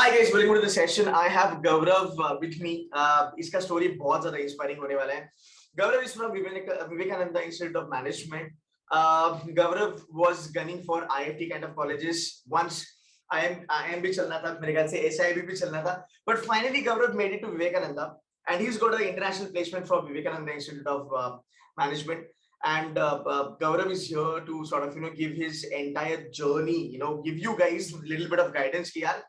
Hi guys, welcome to the session. I have Gaurav with me. इसका story बहुत ज़्यादा inspiring होने वाला है. Gaurav is from Vivekananda Institute of Management. Gaurav was gunning for IIT kind of colleges. Once IIM भी चलना था, मेरे ख्याल से SIB भी चलना था. But finally Gaurav made it to Vivekananda, and he's got an international placement from Vivekananda Institute of Management. And Gaurav is here to sort of give his entire journey, give you guys a little bit of guidance here.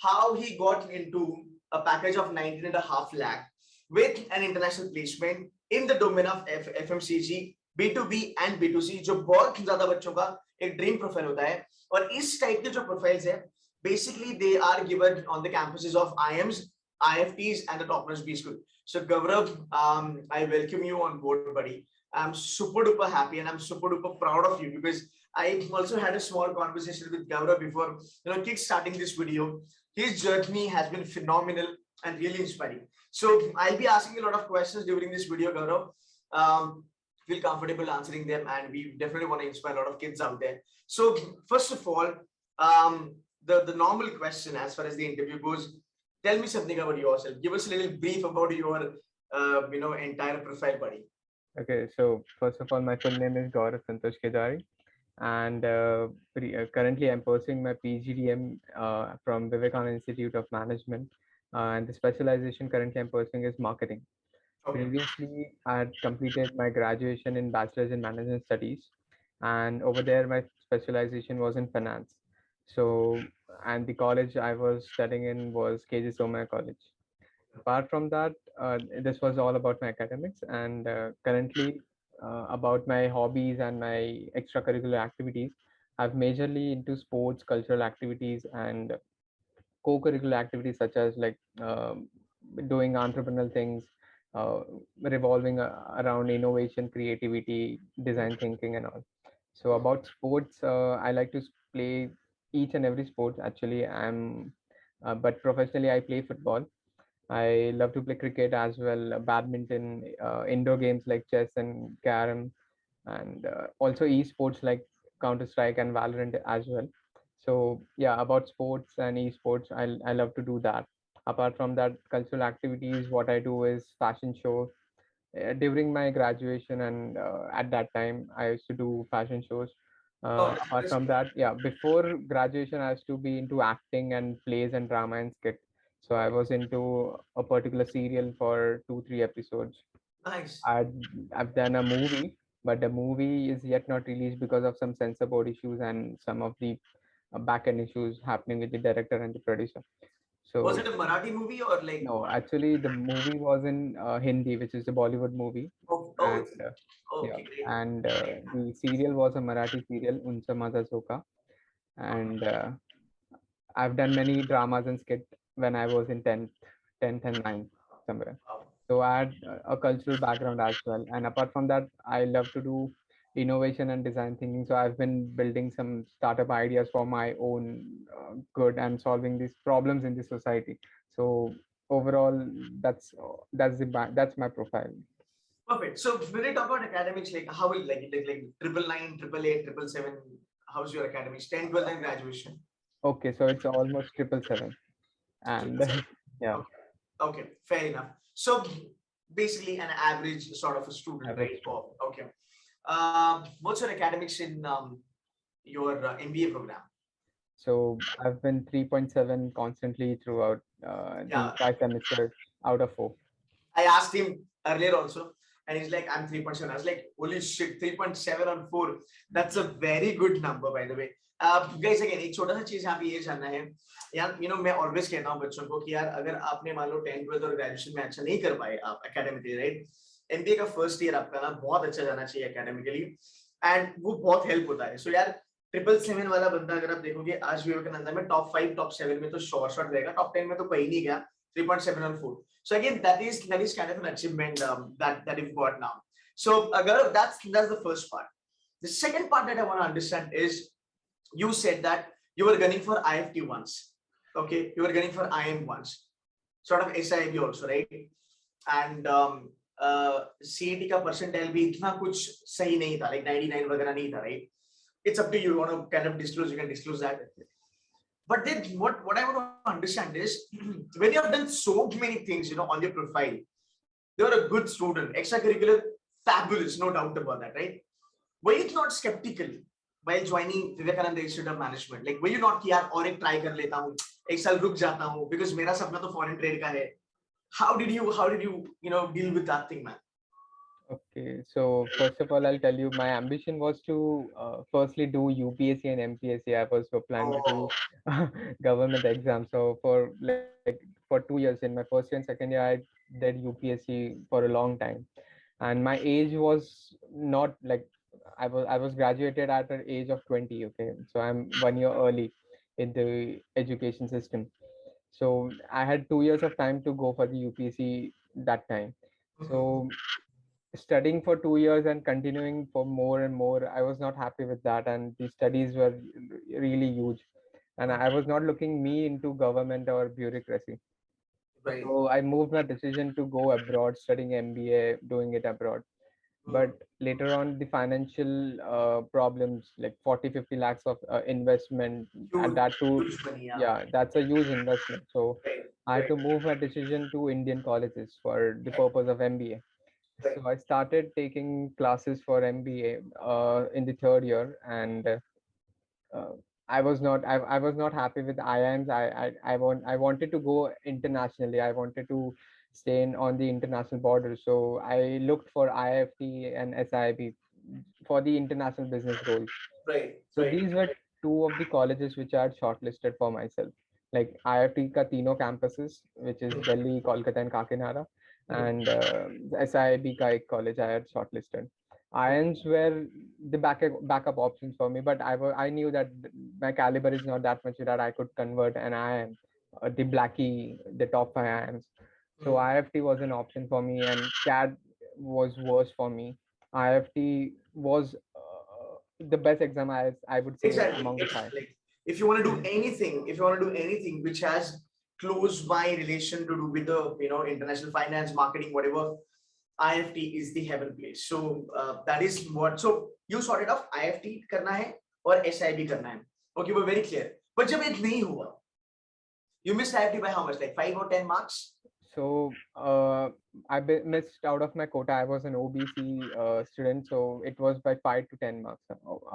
How he got into a package of 19.5 lakh with an international placement in the domain of FMCG, B2B and B2C, जो बहुत ज़्यादा बच्चों का एक dream profile होता है. और इस टाइप के जो प्रोफाइल्स है, basically they are given on the campuses of IIMs, IFTs and the top-notch B school. So Gaurav, I welcome you on board, buddy. I'm super duper happy and I'm super duper proud of you because I also had a small conversation with Gaurav before kick-starting this video. His journey has been phenomenal and really inspiring. So I'll be asking a lot of questions during this video, Gaurav. Feel comfortable answering them, and we definitely want to inspire a lot of kids out there. So first of all, the normal question as far as the interview goes, tell me something about yourself. Give us a little brief about your entire profile, buddy. Okay, so first of all, my full name is Gaurav Santosh Kedari, and currently I'm pursuing my PGDM from Vivekananda Institute of Management, and the specialization currently I'm pursuing is marketing. Okay. Previously, I had completed my graduation in Bachelor's in Management Studies, and over there my specialization was in finance. So, and the college I was studying in was KG Somaya College. Apart from that, this was all about my academics, and currently about my hobbies and my extracurricular activities. I'm majorly into sports, cultural activities, and co-curricular activities such as like doing entrepreneurial things, revolving around innovation, creativity, design thinking, and all. So about sports, I like to play each and every sport. Actually, but professionally I play football. I love to play cricket as well, badminton, indoor games like chess and carom, and also esports like Counter-Strike and Valorant as well. So yeah, about sports and esports, I love to do that. Apart from that, cultural activities, what I do is fashion show. During my graduation and at that time, I used to do fashion shows. Apart from that, yeah, before graduation, I used to be into acting and plays and drama and skit. So I was into a particular serial for 2-3 episodes. Nice. I've done a movie, but the movie is yet not released because of some censor board issues and some of the back end issues happening with the director and the producer. So was it a Marathi movie or like? No, actually the movie was in Hindi, which is a Bollywood movie. Okay. Yeah, Great. and the serial was a Marathi serial, Uncha Maza Soka, and I've done many dramas and skit when I was in 10th and 9th somewhere. So I had a cultural background as well. And apart from that, I love to do innovation and design thinking. So I've been building some startup ideas for my own good and solving these problems in the society. So overall, that's my profile. Perfect. So when you talk about academics, like how will like 999, 888, 777, how's your academics? 10, 12 and graduation. Okay, so it's almost 777. And yeah. Okay, fair enough. So basically an average sort of a student, right? Oh, okay. What's your academics in your MBA program? So I've been 3.7 constantly throughout the 5 semesters out of 4. I asked him earlier also, and he's like, I'm 3.7. I was like, holy shit, 3.7 on 4. That's a very good number, by the way. Guys, again, एक छोटा सा चीज यहाँ पे ये जानना है यार, मैं always कहता हूँ बच्चों को कि यार अगर आपने मान लो 10th 12th और ग्रेजुएशन में अच्छा नहीं कर पाए आप एकेडमिकली, राइट, एमबीए का फर्स्ट ईयर आपका ना बहुत अच्छा जाना चाहिए एकेडमिकली, एंड वो बहुत हेल्प होता है. सो यार 777 वाला बंदा अगर आप देखोगे आज विवेकानंदा में टॉप 5 टॉप 7 में तो शॉर्ट रहेगा, टॉप 10 में तो कहीं नहीं गया. 3.7 on 4. So again, that is kind of an achievement that you've got now. So Gaurav, that's the first part. The second part that I want to understand is, you said that you were gunning for IFT once. Okay, you were gunning for IIM once, sort of SIB also, right? And CET का percentile भी इतना कुछ सही नहीं था, like 99 वगैरह नहीं था, right? It's up to you. You want to kind of disclose, you can disclose that. But then what I want to understand is when you have done so many things, on your profile, you're a good student, extracurricular, fabulous, no doubt about that, right? Were you not skeptical while joining Vivekananda Institute of Management? Like, were you not कि यार और एक try कर लेता हूँ, एक साल रुक जाता हूँ because मेरा सपना तो foreign trade का है. How did you deal with that thing, man? Okay, so first of all, I'll tell you my ambition was to firstly do UPSC and MPSC. I was applying to Oh, do government exams. So for 2 years in my first year and second year, I did UPSC for a long time, and my age was not like I was graduated at the age of 20. Okay, so I'm 1 year early in the education system. So I had 2 years of time to go for the UPSC that time. So studying for 2 years and continuing for more and more, I was not happy with that, and the studies were really huge, and I was not looking me into government or bureaucracy. right. So I moved my decision to go abroad, studying MBA, doing it abroad. But later on, the financial problems, like 40-50 lakhs of investment, and Huge, that too, huge money, yeah. yeah, that's a huge investment. So Right, I had right, to move my decision to Indian colleges for the purpose of MBA. right. So I started taking classes for MBA in the third year, and uh, I was not happy with IIMs. I wanted to go internationally. I wanted to stay on the international border. So I looked for IFT and SIB for the international business roles. Right, So right. these were two of the colleges which I had shortlisted for myself. Like IIT ka Tino campuses, which is Delhi, Kolkata, and Kakinada, and SIB ka ek college I had shortlisted. IIMs were the backup options for me, but I knew that my caliber is not that much that I could convert an IIM, the Blackie, the top 5 IIMs. So IFT was an option for me, and CAD was worse for me. IFT was the best exam I would say Exactly, among the five. exactly. Like, if you want to do anything, which has close by relation to do with the international finance, marketing, whatever, IFT is the heaven place. So that is what. So you sorted off IFT करना है और SIB करना है. Okay, we're very clear. But जब ये नहीं हुआ, you missed IFT by how much? Like 5 or 10 marks? So missed out of my quota. I was an OBC student, so it was by 5 to 10 marks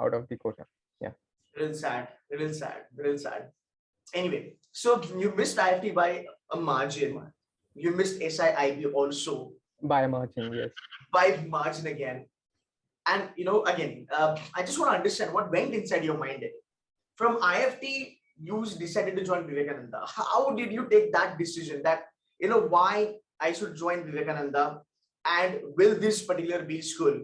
out of the quota. Yeah. Real sad, real sad, real sad. Anyway, so you missed IFT by a margin. You missed SIIB also By a margin, yes. by margin again. And again, I just want to understand what went inside your mind. From IFT, you decided to join Vivekananda. How did you take that decision that, why I should join Vivekananda, and will this particular B school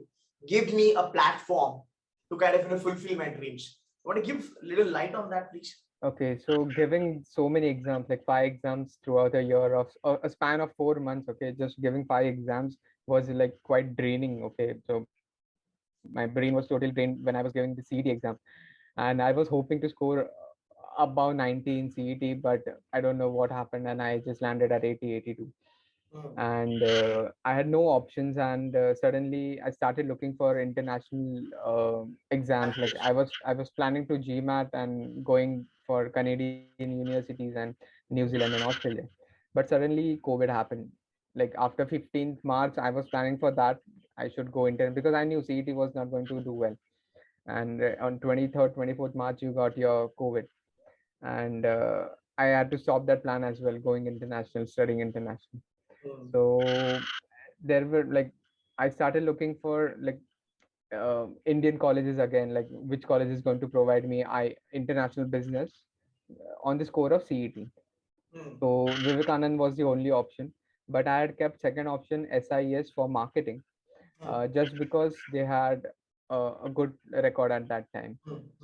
give me a platform to kind of fulfill my dreams? Want to give a little light on that, please? Okay, so giving so many exams, like 5 exams throughout a year of a span of 4 months, okay, just giving 5 exams was like quite draining. Okay, so my brain was totally drained when I was giving the CET exam, and I was hoping to score above 90 in CET, but I don't know what happened, and I just landed at 80, 82. And I had no options, and suddenly I started looking for international exams. Like I was planning to GMAT and going for Canadian universities and New Zealand and Australia, but suddenly COVID happened. Like after 15th March, I was planning for that. I should go intern because I knew CET was not going to do well. And on 23rd, 24th March, you got your COVID, and I had to stop that plan as well, going international, studying international. So there were like I started looking for like Indian colleges again, like which college is going to provide me international business on the score of CET. So Vivekanand was the only option, but I had kept second option SIES for marketing, just because they had a good record at that time.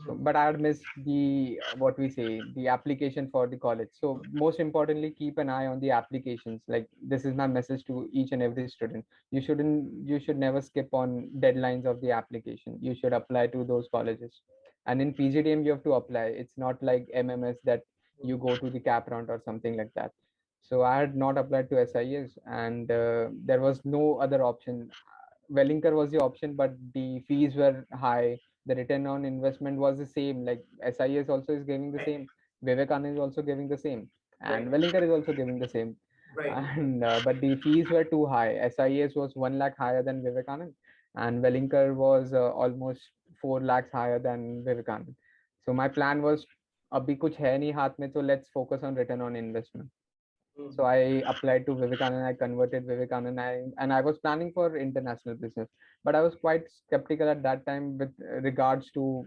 So, but I had missed the what we say the application for the college. So most importantly, keep an eye on the applications. Like this is my message to each and every student. You should never skip on deadlines of the application. You should apply to those colleges. And in PGDM, you have to apply. It's not like MMS that you go to the cap round or something like that. So I had not applied to SIS, and there was no other option. Wellinger was the option, but the fees were high. The return on investment was the same. Like SIS also is giving the same. Vivekananda is also giving the same, and Right. Wellinger is also giving the same. Right. And but the fees were too high. SIES was 1 lakh higher than Vivekananda, and Wellinger was almost 4 lakhs higher than Vivekananda. So my plan was, abhi kuch hai nahi haath mein, so let's focus on return on investment. So I applied to Vivekananda, I converted Vivekananda, and I was planning for international business. But I was quite skeptical at that time with regards to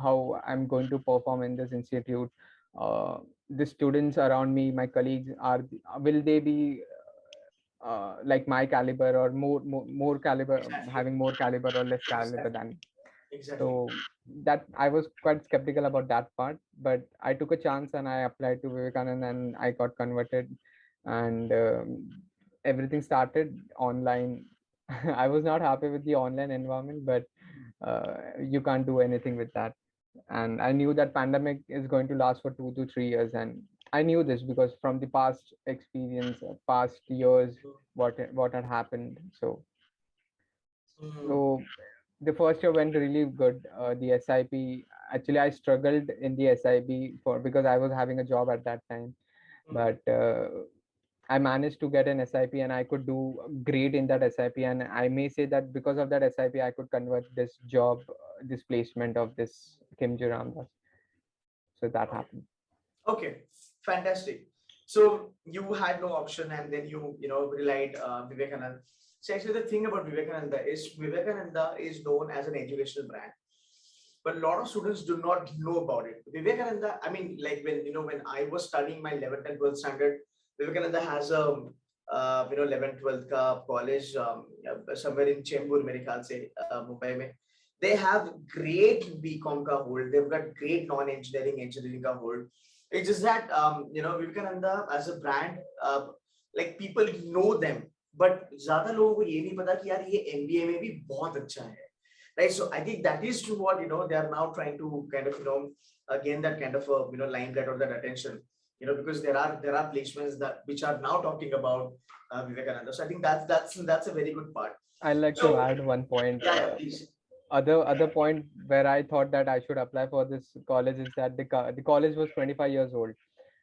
how I'm going to perform in this institute. The students around me, my colleagues, will they be like my caliber, or more caliber, Exactly. having more caliber or less caliber Exactly. than me? Exactly. So that I was quite skeptical about that part, but I took a chance and I applied to Vivekananda and I got converted, and everything started online. I was not happy with the online environment, but you can't do anything with that. And I knew that pandemic is going to last for 2 to 3 years, and I knew this because from the past experience, past years, what had happened. Mm. So the first year went really good. The SIP, actually, I struggled in the SIP for because I was having a job at that time, Mm. but I managed to get an SIP and I could do great in that SIP. And I may say that because of that SIP, I could convert this job, this placement of this Kimji Ramdas. So that Okay. happened. Okay. Fantastic. So you had no option, and then relied Vivekananda. So actually, the thing about Vivekananda is known as an educational brand, but a lot of students do not know about it. Vivekananda, I mean, like when I was studying my 11th and 12th standard, Vivekananda has a 11th 12th ka college somewhere in Chembur, mere khyaal se, Mumbai mein. They have great BCom ka hold. They've got great engineering ka hold. It's just that Vivekananda as a brand, like people know them, but ज़्यादा लोगों को ये नहीं पता कि यार ये MBA में भी बहुत अच्छा है. Right, so I think that is to what they are now trying to kind of gain that kind of limelight or that attention, because there are placements that which are now talking about Vivekananda. So I think that's a very good part. I'd like to So add one point. yeah, please. Other point where I thought that I should apply for this college is that the college was 25 years old,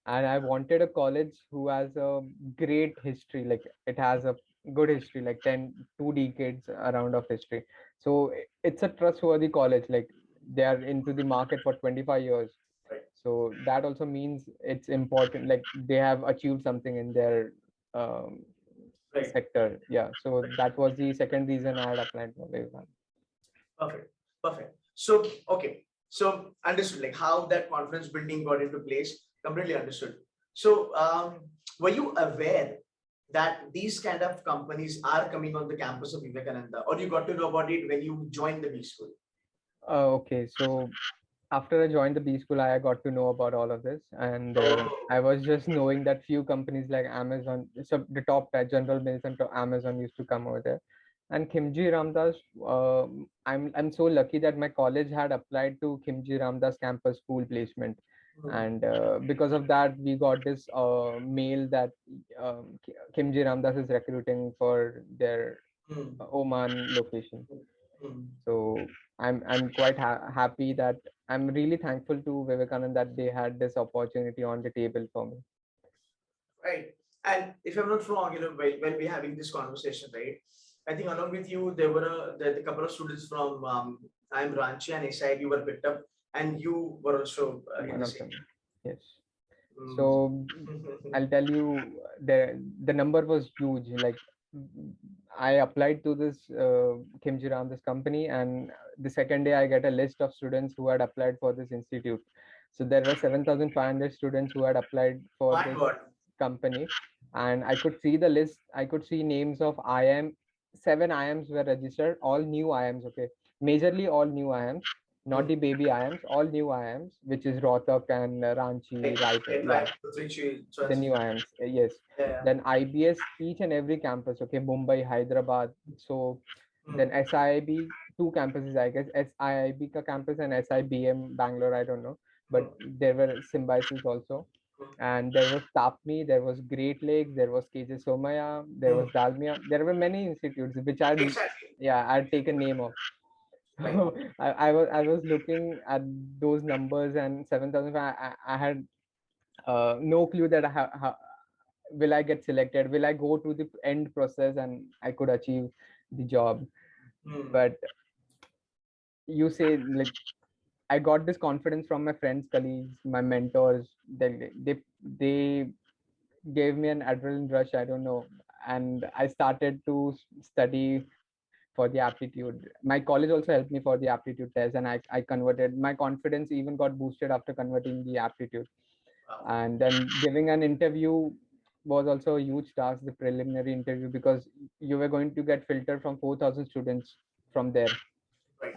and I wanted a college who has a great history, like it has a good history, like 2 decades around of history. So it's a trustworthy college, like they are into the market for 25 years. Right. So that also means it's important, like they have achieved something in their um, Right. sector. Yeah, so that was the second reason I had applied for Vivekananda. Perfect. Perfect. So, okay. So, understood, like how that confidence building got into place. Completely understood. So, were you aware that these kind of companies are coming on the campus of Vivekananda, or you got to know about it when you joined the B school? Okay, so after I joined the B school, I got to know about all of this, and Oh, I was just knowing that few companies like Amazon, so the top General Mills and Amazon used to come over there. And Kimji Ramdas, I'm so lucky that my college had applied to Kimji Ramdas campus school placement, and because of that, we got this mail that Kimji Ramdas is recruiting for their Oman location. So I'm quite happy that I'm really thankful to Vivekananda that they had this opportunity on the table for me. right. And if I'm not wrong, when we're having this conversation, right? I think along with you, there were a couple of students from IIM Ranchi and SIB were picked up, and you were also in One the of same. them, yes. So I'll tell you, the number was huge. Like I applied to this Kimji Ram, this company, and the second day I get a list of students who had applied for this institute. So there were 7,500 students who had applied for My this God. company, and I could see the list. I could see names of IIM. 7 IIMs were registered, all new IIMs. Okay, majorly all new IIMs, not the baby IIMs, all new IIMs, which is Rohtak and Ranchi, Right, Raipur. right, Yeah, right. So the that's new IIMs. Yes. yeah. Then IBS, each and every campus. Okay, Mumbai, Hyderabad. So then SIIB, two campuses, I guess. SIIB ka campus and SIBM Bangalore. I don't know, but there were symbiosis also. And there was Tapmi, there was Great Lakes, there was KJ Somaya, there was Dalmia. There were many institutes which Exactly. I'd taken name of. Right. I was looking at those numbers, and 7,000. I had no clue that will I get selected, will I go to the end process and I could achieve the job. But you say, like, I got this confidence from my friends, colleagues, my mentors. They gave me an adrenaline rush, I don't know, and I started to study for the aptitude. My college also helped me for the aptitude test, and I converted. My confidence even got boosted after converting the aptitude. And then giving an interview was also a huge task, the preliminary interview, because you were going to get filtered from 4,000 students from there,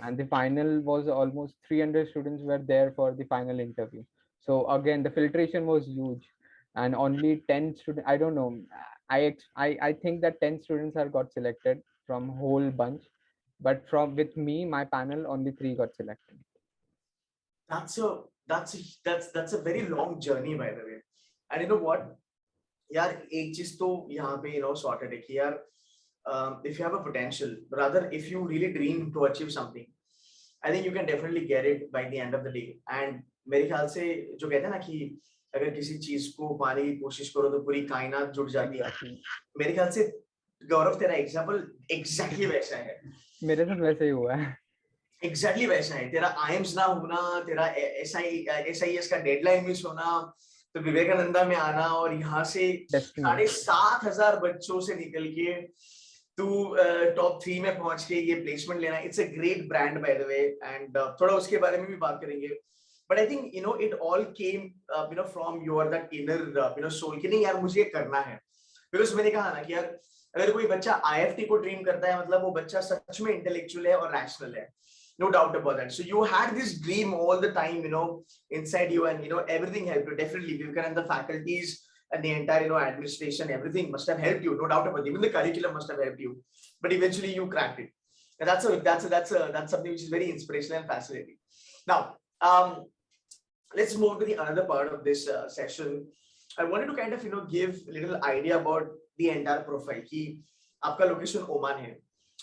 and the final was almost 300 students were there for the final interview. So again, the filtration was huge, and only 10 students, I don't know, I think that 10 students are got selected from whole bunch, but from with me, my panel, only 3 got selected. That's a very long journey, by the way. And you know what, यार एक चीज तो यहाँ पे sorted है कि यार if you have a potential, rather if you really dream to achieve something, I think you can definitely get it by the end of the day. And मेरे ख्याल से जो कहते हैं ना कि अगर किसी चीज को पाने की कोशिश करो तो पूरी कायनात जुड़ जाती है, मेरे ख्याल से गौरव तेरा एग्जाम्पल एग्जैक्टली वैसा है. मेरे साथ वैसे ही हुआ है. एग्जैक्टली वैसा है. तेरा आईएम्स ना होना, तेरा एसआईएस का डेडलाइन मिस होना, तो विवेकानंदा में आना और यहाँ से 7,500 बच्चों से निकल के तू टॉप 3 में पहुंच के ये प्लेसमेंट लेना, it's a great brand by the way. And थोड़ा उसके बारे में भी बात करेंगे. But I think it all came from your that inner soul कि नहीं यार मुझे ये करना है. बिकॉज मैंने कहा ना कि यार अगर कोई बच्चा आईएफटी को ड्रीम करता है, मतलब वो बच्चा सच में इंटेलेक्चुअल है और रैशनल है. No doubt about that. So you had this dream all the time, inside you, and everything helped you. Definitely, Vivekanand, the faculties and the entire, administration, everything must have helped you. No doubt about it. Even the curriculum must have helped you. But eventually, you cracked it. And that's something which is very inspirational and fascinating. Now, let's move to the another part of this session. I wanted to kind of give a little idea about the entire profile. कि आपका location Oman है.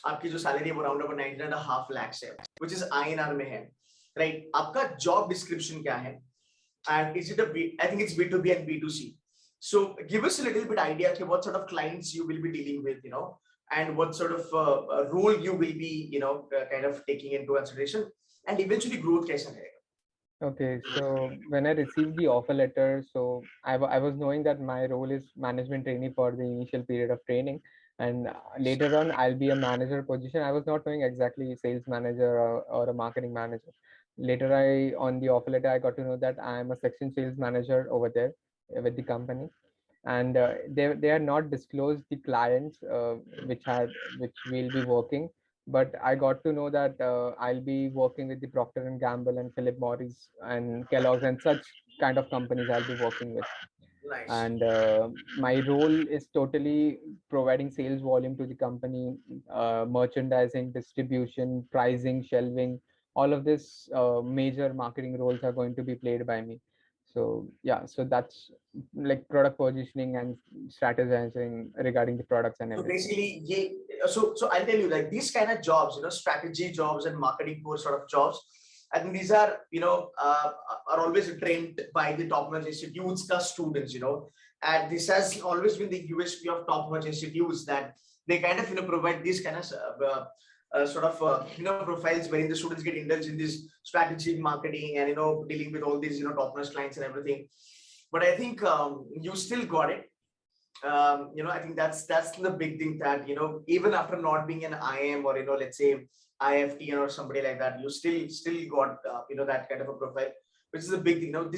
आपकी जो salary है वो round about 19.5 lakhs है, which is INR में है, right? आपका जॉब डिस्क्रिप्शन क्या है? And is it I think it's B2B and B2C. So give us a little bit idea कि what sort of clients you will be dealing with, and what sort of role you will be, kind of taking into consideration, and eventually growth कैसा रहेगा? Okay, so when I received the offer letter, so I was knowing that my role is management trainee for the initial period of training, and later on I'll be a manager position. I was not knowing exactly sales manager or a marketing manager. Later on the offer letter, I got to know that I am a section sales manager over there with the company, and they had not disclosed the clients which we'll be working. But I got to know that I'll be working with the Procter and Gamble and Philip Morris and Kellogg's and such kind of companies I'll be working with. Nice. And my role is totally providing sales volume to the company, merchandising, distribution, pricing, shelving. All of this major marketing roles are going to be played by me. So yeah, so that's like product positioning and strategizing regarding the products and everything. So basically, so I'll tell you, like these kind of jobs, strategy jobs and marketing core sort of jobs, I think these are, are always trained by the top-notch institutes, the students, and this has always been the USP of top-notch institutes, that they kind of, provide these kind of sort of, profiles wherein the students get indulged in this strategy marketing and, dealing with all these, top-notch clients and everything. But I think you still got it. I think that's the big thing, that even after not being an IIM or let's say IFT or somebody like that, you still got that kind of a profile, which is a big thing. This